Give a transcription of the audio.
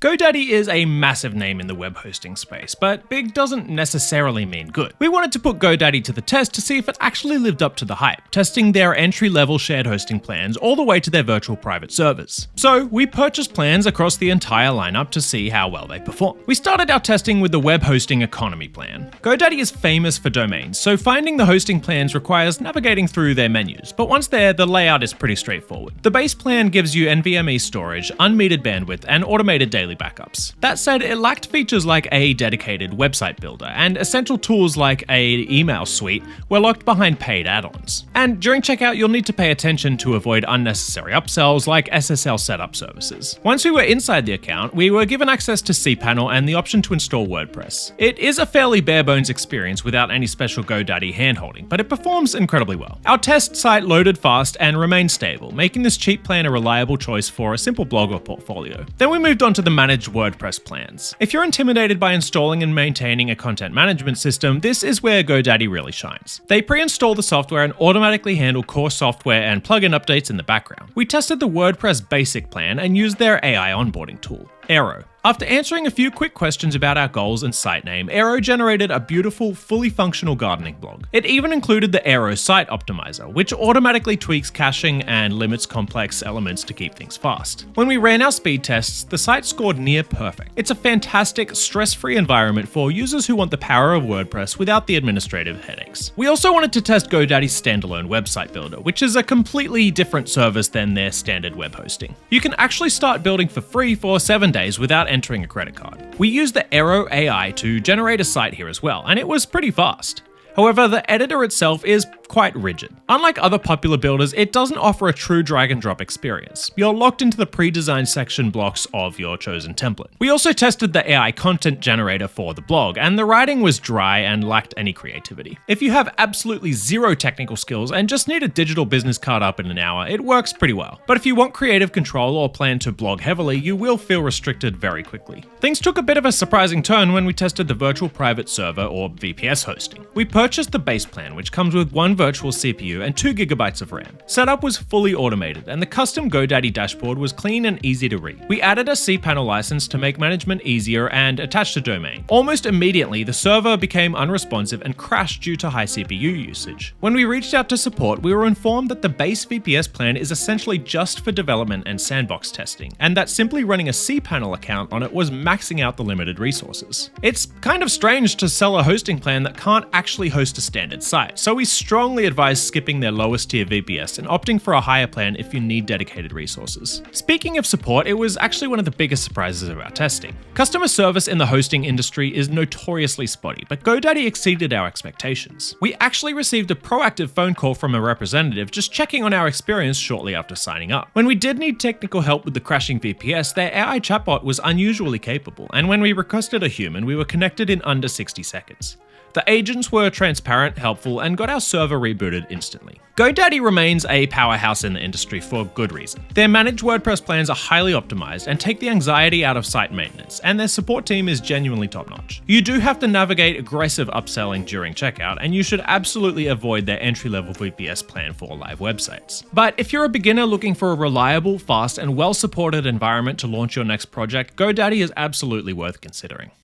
GoDaddy is a massive name in the web hosting space, but big doesn't necessarily mean good. We wanted to put GoDaddy to the test to see if it actually lived up to the hype, testing their entry-level shared hosting plans all the way to their virtual private servers. So we purchased plans across the entire lineup to see how well they perform. We started our testing with the web hosting economy plan. GoDaddy is famous for domains, so finding the hosting plans requires navigating through their menus, but once there, the layout is pretty straightforward. The base plan gives you NVMe storage, unmetered bandwidth, and automated daily backups. That said, it lacked features like a dedicated website builder, and essential tools like an email suite were locked behind paid add-ons. And during checkout, you'll need to pay attention to avoid unnecessary upsells like SSL setup services. Once we were inside the account, we were given access to cPanel and the option to install WordPress. It is a fairly bare-bones experience without any special GoDaddy handholding, but it performs incredibly well. Our test site loaded fast and remained stable, making this cheap plan a reliable choice for a simple blog or portfolio. Then we moved on to the managed WordPress plans. If you're intimidated by installing and maintaining a content management system, this is where GoDaddy really shines. They pre-install the software and automatically handle core software and plugin updates in the background. We tested the WordPress basic plan and used their AI onboarding tool, Aero. After answering a few quick questions about our goals and site name, Aero generated a beautiful, fully functional gardening blog. It even included the Aero site optimizer, which automatically tweaks caching and limits complex elements to keep things fast. When we ran our speed tests, the site scored near perfect. It's a fantastic, stress-free environment for users who want the power of WordPress without the administrative headaches. We also wanted to test GoDaddy's standalone website builder, which is a completely different service than their standard web hosting. You can actually start building for free for 7 days without entering a credit card. We used the Aero AI to generate a site here as well, and it was pretty fast. However, the editor itself is quite rigid. Unlike other popular builders, it doesn't offer a true drag and drop experience. You're locked into the pre-designed section blocks of your chosen template. We also tested the AI content generator for the blog, and the writing was dry and lacked any creativity. If you have absolutely zero technical skills and just need a digital business card up in an hour, it works pretty well. But if you want creative control or plan to blog heavily, you will feel restricted very quickly. Things took a bit of a surprising turn when we tested the virtual private server or VPS hosting. We purchased the base plan, which comes with one virtual CPU and 2 GB of RAM. Setup was fully automated, and the custom GoDaddy dashboard was clean and easy to read. We added a cPanel license to make management easier and attached a domain. Almost immediately, the server became unresponsive and crashed due to high CPU usage. When we reached out to support, we were informed that the base VPS plan is essentially just for development and sandbox testing, and that simply running a cPanel account on it was maxing out the limited resources. It's kind of strange to sell a hosting plan that can't actually host a standard site, so we strongly advise skipping their lowest tier VPS and opting for a higher plan if you need dedicated resources. Speaking of support, it was actually one of the biggest surprises of our testing. Customer service in the hosting industry is notoriously spotty, but GoDaddy exceeded our expectations. We actually received a proactive phone call from a representative just checking on our experience shortly after signing up. When we did need technical help with the crashing VPS, their AI chatbot was unusually capable, and when we requested a human, we were connected in under 60 seconds. The agents were transparent, helpful, and got our server rebooted instantly. GoDaddy remains a powerhouse in the industry for good reason. Their managed WordPress plans are highly optimized and take the anxiety out of site maintenance, and their support team is genuinely top-notch. You do have to navigate aggressive upselling during checkout, and you should absolutely avoid their entry-level VPS plan for live websites. But if you're a beginner looking for a reliable, fast, and well-supported environment to launch your next project, GoDaddy is absolutely worth considering.